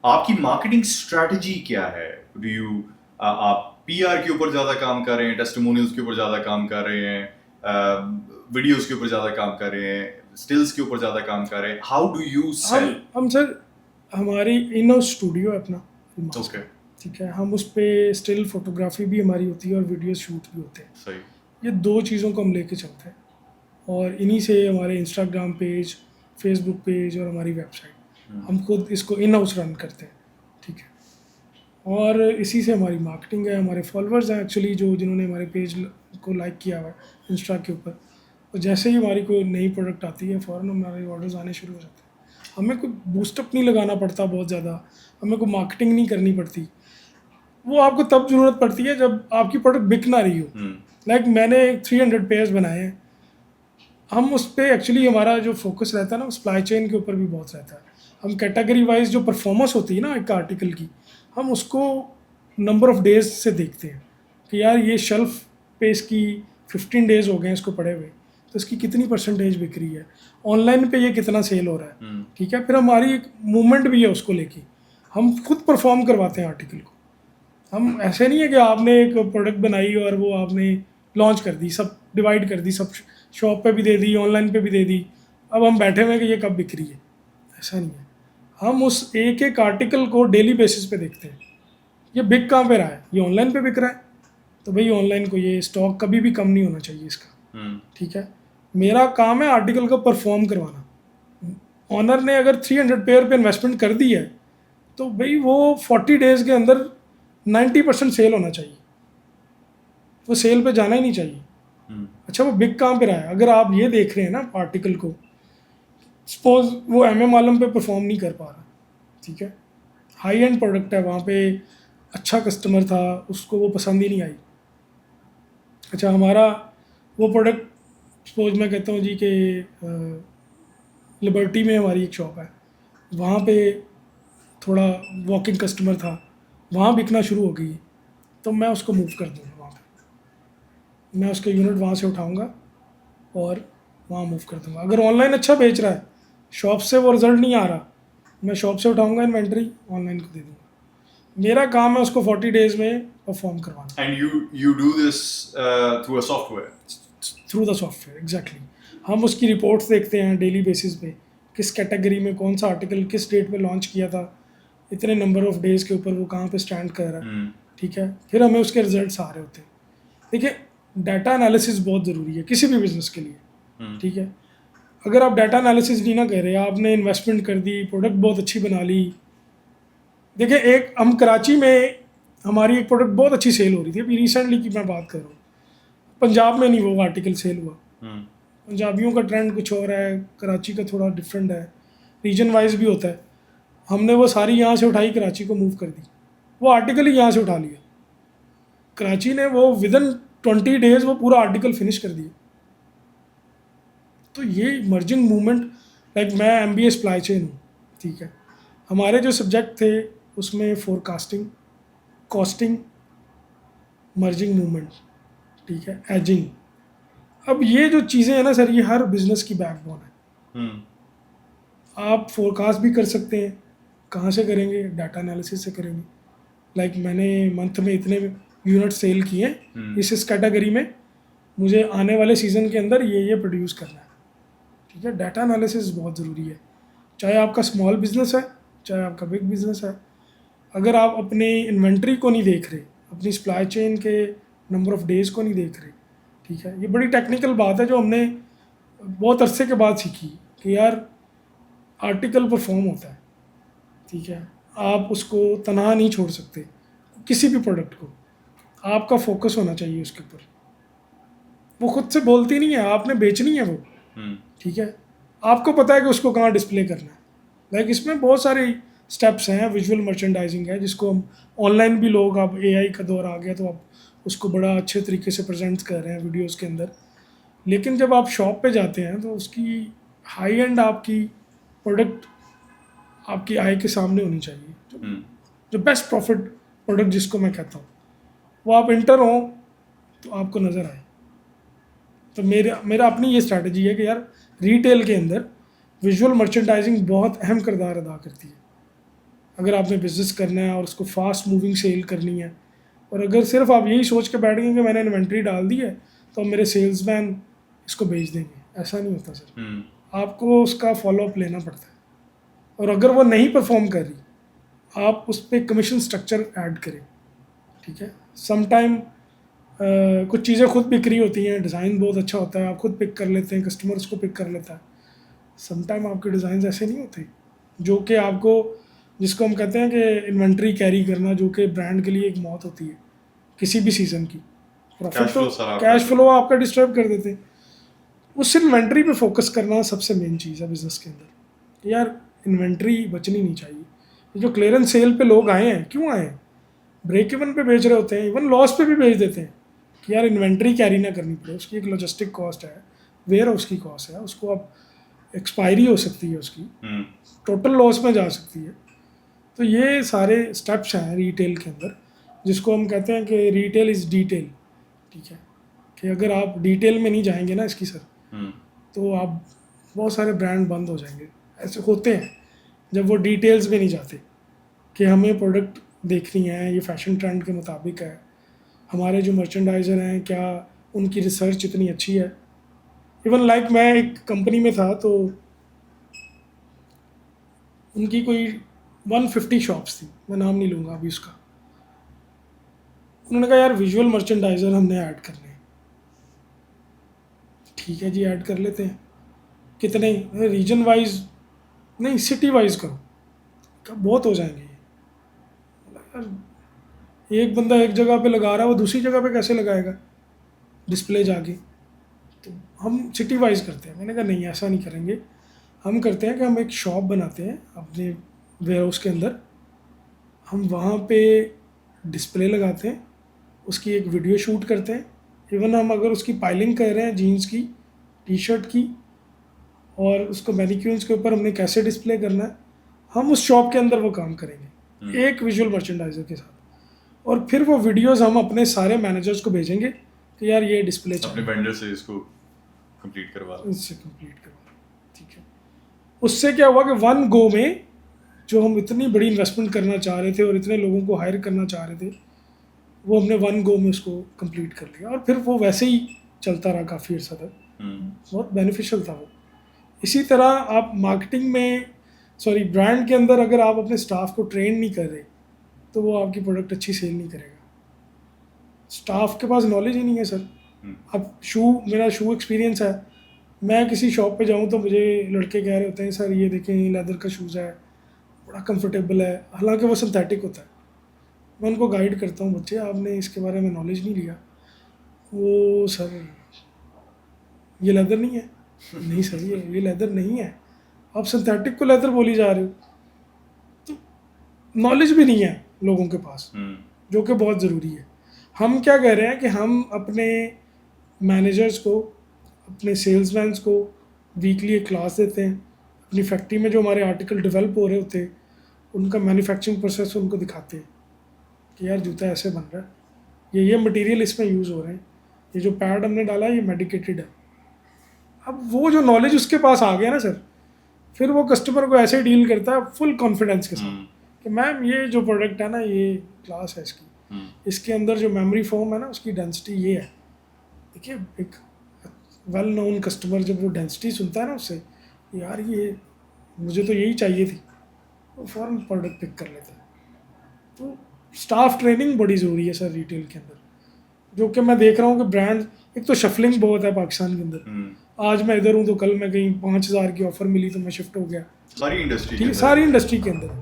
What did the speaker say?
आपकी marketing strategy क्या है? डू यू आप पीआर के ऊपर ज्यादा काम कर रहे हैं, टेस्टिमोनियल्स के ऊपर ज्यादा काम कर रहे हैं, वीडियोस के ऊपर ज्यादा काम कर रहे हैं, स्टिल्स के ऊपर ज्यादा काम कर रहे हैं? How do you sell? हम सर, हमारी इन हाउस स्टूडियो है अपना फिल्मास ओके, का। ठीक है, हम उस पर स्टिल फोटोग्राफी भी हमारी होती है और वीडियो शूट भी होते हैं। सही। ये दो चीज़ों को हम लेके चलते हैं और इन्हीं से हमारे इंस्टाग्राम पेज, फेसबुक पेज और हमारी वेबसाइट, हम खुद इसको इन हाउस रन करते हैं। ठीक है, और इसी से हमारी मार्केटिंग है। हमारे फॉलोअर्स हैं एक्चुअली जो जिन्होंने हमारे पेज को लाइक किया हुआ है इंस्टा के ऊपर, और जैसे ही हमारी कोई नई प्रोडक्ट आती है फ़ौरन हमारे ऑर्डर्स आने शुरू हो जाते हैं। हमें कोई बूस्टअप नहीं लगाना पड़ता बहुत ज़्यादा, हमें कोई मार्केटिंग नहीं करनी पड़ती। वो आपको तब ज़रूरत पड़ती है जब आपकी प्रोडक्ट बिक ना रही हो। लाइक मैंने 300 पेयर्स बनाए हैं। हम उस पर एक्चुअली हमारा जो फोकस रहता है ना, सप्लाई चेन के ऊपर भी बहुत रहता है। हम कैटेगरी वाइज जो परफॉर्मेंस होती है ना एक आर्टिकल की, हम उसको नंबर ऑफ डेज से देखते हैं कि यार ये शेल्फ पे इसकी 15 डेज हो गए इसको पड़े हुए, तो इसकी कितनी परसेंटेज बिक रही है, ऑनलाइन पे ये कितना सेल हो रहा है। ठीक है, फिर हमारी एक मूवमेंट भी है उसको लेके, हम खुद परफॉर्म करवाते हैं आर्टिकल को। हम ऐसे नहीं है कि आपने एक प्रोडक्ट बनाई और वो आपने लॉन्च कर दी, सब डिवाइड कर दी, सब शॉप पे भी दे दी, ऑनलाइन पे भी दे दी, अब हम बैठे हुए हैं कि ये कब बिक रही है। ऐसा नहीं है, हम उस एक एक आर्टिकल को डेली बेसिस पे देखते हैं। ये बिक कहाँ पे रहा है, ये ऑनलाइन पे बिक रहा है, तो भाई ऑनलाइन को ये स्टॉक कभी भी कम नहीं होना चाहिए इसका। ठीक है, मेरा काम है आर्टिकल को परफॉर्म करवाना। ऑनर ने अगर 300 पेयर पे इन्वेस्टमेंट कर दी है, तो भाई वो 40 डेज के अंदर 90% सेल होना चाहिए, वो सेल पे जाना ही नहीं चाहिए। अच्छा, वो बिक कहाँ पे रहा है, अगर आप ये देख रहे हैं ना आर्टिकल को, सपोज वो MM आलम पे परफॉर्म नहीं कर पा रहा, ठीक है, हाई एंड प्रोडक्ट है, वहाँ पे अच्छा कस्टमर था, उसको वो पसंद ही नहीं आई। अच्छा, हमारा वो प्रोडक्ट, सपोज मैं कहता हूँ जी कि लिबर्टी में हमारी एक शॉप है, वहाँ पे थोड़ा वॉकिंग कस्टमर था, वहाँ बिकना शुरू हो गई, तो मैं उसको मूव कर दूँगा वहाँ पे, मैं उसका यूनिट वहाँ से उठाऊँगा और वहाँ मूव कर दूँगा। अगर ऑनलाइन अच्छा बेच रहा है, शॉप से वो रिजल्ट नहीं आ रहा, मैं शॉप से उठाऊँगा इन्वेंट्री, ऑनलाइन को दे दूँगा। मेरा काम है उसको 40 डेज में परफॉर्म करवाना। And you do this through a software? Through the software, exactly. हम उसकी रिपोर्ट्स देखते हैं डेली बेसिस पे, किस कैटेगरी में कौन सा आर्टिकल किस डेट पे लॉन्च किया था, इतने नंबर ऑफ डेज के ऊपर वो कहाँ पे स्टैंड कर रहा है। ठीक है, फिर हमें उसके रिजल्ट्स आ रहे होते हैं। देखिए, डाटा एनालिसिस बहुत ज़रूरी है किसी भी बिजनेस के लिए। ठीक है, अगर आप डाटा एनालिसिस नहीं ना कर रहे, आपने इन्वेस्टमेंट कर दी, प्रोडक्ट बहुत अच्छी बना ली। देखिए, एक हम कराची में हमारी एक प्रोडक्ट बहुत अच्छी सेल हो रही थी, अभी रिसेंटली की मैं बात कर रहा हूँ, पंजाब में नहीं वो आर्टिकल सेल हुआ। पंजाबियों का ट्रेंड कुछ और है, कराची का थोड़ा डिफरेंट है, रीजन वाइज भी होता है। हमने वो सारी यहाँ से उठाई, कराची को मूव कर दी, वो आर्टिकल ही यहाँ से उठा लिया। कराची ने वो विदिन 20 डेज वो पूरा आर्टिकल फिनिश कर दिया। तो ये मर्जिंग मूवमेंट, लाइक मैं MBA सप्लाई चेन हूँ। ठीक है, हमारे जो सब्जेक्ट थे उसमें फोरकास्टिंग, कॉस्टिंग, मर्जिंग मूवमेंट, ठीक है, एजिंग। अब ये जो चीज़ें हैं ना सर, ये हर बिजनेस की बैकबोन है। आप फोरकास्ट भी कर सकते हैं, कहाँ से करेंगे, डाटा एनालिसिस से करेंगे। लाइक मैंने मंथ में इतने यूनिट सेल किए हैं इस कैटेगरी में, मुझे आने वाले सीज़न के अंदर ये प्रोड्यूस करना है। ठीक है, डाटा एनालिसिस बहुत ज़रूरी है, चाहे आपका स्मॉल बिजनेस है चाहे आपका बिग बिजनेस है। अगर आप अपनी इन्वेंट्री को नहीं देख रहे, अपनी सप्लाई चेन के नंबर ऑफ डेज़ को नहीं देख रहे, ठीक है, ये बड़ी टेक्निकल बात है जो हमने बहुत अरसे के बाद सीखी कि यार आर्टिकल परफॉर्म होता है। ठीक है, आप उसको तनहा नहीं छोड़ सकते, किसी भी प्रोडक्ट को आपका फोकस होना चाहिए उसके ऊपर। वो खुद से बोलती नहीं है, आपने बेचनी है वो। ठीक है, आपको पता है कि उसको कहाँ डिस्प्ले करना है। लाइक इसमें बहुत सारे स्टेप्स हैं, विजुअल मर्चेंडाइजिंग है जिसको हम ऑनलाइन भी लोग, अब AI का दौर आ गया तो आप उसको बड़ा अच्छे तरीके से प्रेजेंट कर रहे हैं वीडियोस के अंदर। लेकिन जब आप शॉप पे जाते हैं तो उसकी हाई एंड आपकी प्रोडक्ट आपकी आई के सामने होनी चाहिए, जो बेस्ट प्रॉफिट प्रोडक्ट जिसको मैं कहता हूँ, वो आप इंटर हो तो आपको नज़र आए। तो मेरा मेरा अपनी ये स्ट्रैटेजी है कि यार रिटेल के अंदर विजुअल मर्चेंडाइजिंग बहुत अहम किरदार अदा करती है। अगर आपने बिजनेस करना है और उसको फास्ट मूविंग सेल करनी है, और अगर सिर्फ आप यही सोच के बैठ गए कि मैंने इन्वेंट्री डाल दी है तो अब मेरे सेल्समैन इसको बेच देंगे, ऐसा नहीं होता सर। आपको उसका फॉलोअप लेना पड़ता है, और अगर वो नहीं परफॉर्म कर रही आप उस पर कमीशन स्ट्रक्चर ऐड करें, ठीक है। समटाइम कुछ चीज़ें खुद बिक रही होती हैं, डिज़ाइन बहुत अच्छा होता है, आप खुद पिक कर लेते हैं, कस्टमर उसको पिक कर लेता है। समटाइम आपके डिज़ाइन ऐसे नहीं होते जो कि आपको, जिसको हम कहते हैं कि इन्वेंट्री कैरी करना, जो कि ब्रांड के लिए एक मौत होती है किसी भी सीज़न की। प्रॉफिट तो कैश फ्लो आपका डिस्टर्ब कर देते हैं। उस इन्वेंट्री पे फोकस करना सबसे मेन चीज़ है बिज़नेस के अंदर। यार इन्वेंट्री बचनी नहीं चाहिए। ये जो क्लियरेंस सेल पे लोग आए हैं, क्यों आए हैं? ब्रेक इवन पे बेच रहे होते हैं, इवन लॉस पे भी बेच देते हैं कि यार इन्वेंट्री कैरी ना करनी पड़े, उसकी एक लॉजिस्टिक कॉस्ट है, वेयर हाउस की कॉस्ट है, उसको आप एक्सपायरी हो सकती है उसकी, टोटल लॉस में जा सकती है। तो ये सारे स्टेप्स हैं रिटेल के अंदर, जिसको हम कहते हैं कि रिटेल इज़ डिटेल, ठीक है। कि अगर आप डिटेल में नहीं जाएंगे ना इसकी सर, तो आप बहुत सारे ब्रांड बंद हो जाएंगे। ऐसे होते हैं जब वो डिटेल्स में नहीं जाते कि हमें प्रोडक्ट देखनी है, ये फैशन ट्रेंड के मुताबिक है, हमारे जो मर्चेंडाइज़र हैं क्या उनकी रिसर्च इतनी अच्छी है। इवन लाइक मैं एक कंपनी में था तो उनकी कोई 150 शॉप्स थी, मैं नाम नहीं लूँगा अभी उसका। उन्होंने कहा यार विजुअल मर्चेंडाइज़र हमने ऐड करने हैं। ठीक है जी, ऐड कर लेते हैं। कितने? रीजन वाइज नहीं, सिटी वाइज करो। कब बहुत हो जाएंगे ये। एक बंदा एक जगह पे लगा रहा है, वो दूसरी जगह पे कैसे लगाएगा डिस्प्ले जाके? तो हम सिटी वाइज करते हैं। मैंने कहा नहीं, ऐसा नहीं करेंगे। हम करते हैं कि हम एक शॉप बनाते हैं अपने वेयर हाउस के अंदर, हम वहाँ पे डिस्प्ले लगाते हैं, उसकी एक वीडियो शूट करते हैं। इवन हम अगर उसकी पाइलिंग कर रहे हैं जीन्स की, टी शर्ट की, और उसको मैनिक्यून्स के ऊपर हमने कैसे डिस्प्ले करना है, हम उस शॉप के अंदर वो काम करेंगे एक विजुअल मर्चेंडाइजर के साथ। और फिर वो वीडियोस हम अपने सारे मैनेजर्स को भेजेंगे कि यार ये डिस्प्ले अपने वेंडर से इसको कंप्लीट करवा, ठीक है। उससे क्या हुआ कि वन गो में जो हम इतनी बड़ी इन्वेस्टमेंट करना चाह रहे थे और इतने लोगों को हायर करना चाह रहे थे, वो हमने वन गो में उसको कंप्लीट कर लिया, और फिर वो वैसे ही चलता रहा काफ़ी अर्सा तक। बहुत बेनिफिशियल था वो। इसी तरह आप मार्केटिंग में, सॉरी ब्रांड के अंदर, अगर आप अपने स्टाफ को ट्रेन नहीं कर रहे तो वो आपकी प्रोडक्ट अच्छी सेल नहीं करेगा। स्टाफ के पास नॉलेज ही नहीं है सर। अब मेरा शू एक्सपीरियंस है, मैं किसी शॉप पे जाऊँ तो मुझे लड़के कह रहे होते हैं सर ये देखें ये लेदर का शूज़ है, बड़ा कंफर्टेबल है, हालांकि वो सिंथेटिक होता है। मैं उनको गाइड करता हूँ, बच्चे आपने इसके बारे में नॉलेज नहीं लिया। वो सर ये लेदर नहीं है। नहीं सर ये लेदर नहीं है, आप सिंथेटिक को लेदर बोली जा रहे हो। तो नॉलेज भी नहीं है लोगों के पास, जो कि बहुत ज़रूरी है। हम क्या कह रहे हैं कि हम अपने मैनेजर्स को, अपने सेल्समैन्स को वीकली एक क्लास देते हैं, अपनी फैक्ट्री में जो हमारे आर्टिकल डेवलप हो रहे होते हैं उनका मैन्युफैक्चरिंग प्रोसेस उनको दिखाते हैं कि यार जूता ऐसे बन रहा है, ये मटेरियल इसमें यूज़ हो रहे हैं, ये जो पैड हमने डाला है ये मेडिकेटेड है। अब वो जो नॉलेज उसके पास आ गया ना सर, फिर वो कस्टमर को ऐसे डील करता है फुल कॉन्फिडेंस के साथ कि मैम ये जो प्रोडक्ट है ना ये क्लास है इसकी, इसके अंदर जो मेमोरी फोम है ना उसकी डेंसिटी ये है। देखिए एक वेल नोन कस्टमर जब वो डेंसिटी सुनता है ना उससे, यार ये मुझे तो यही चाहिए थी, वो फ़ौरन प्रोडक्ट पिक कर लेता है। तो स्टाफ ट्रेनिंग बड़ी ज़रूरी है सर रिटेल के अंदर, जो कि मैं देख रहा हूँ कि ब्रांड, एक तो शफलिंग बहुत है पाकिस्तान के अंदर। आज मैं इधर हूँ तो कल मैं कहीं 5,000 की ऑफर मिली तो मैं शिफ्ट हो गया। सारी इंडस्ट्री के अंदर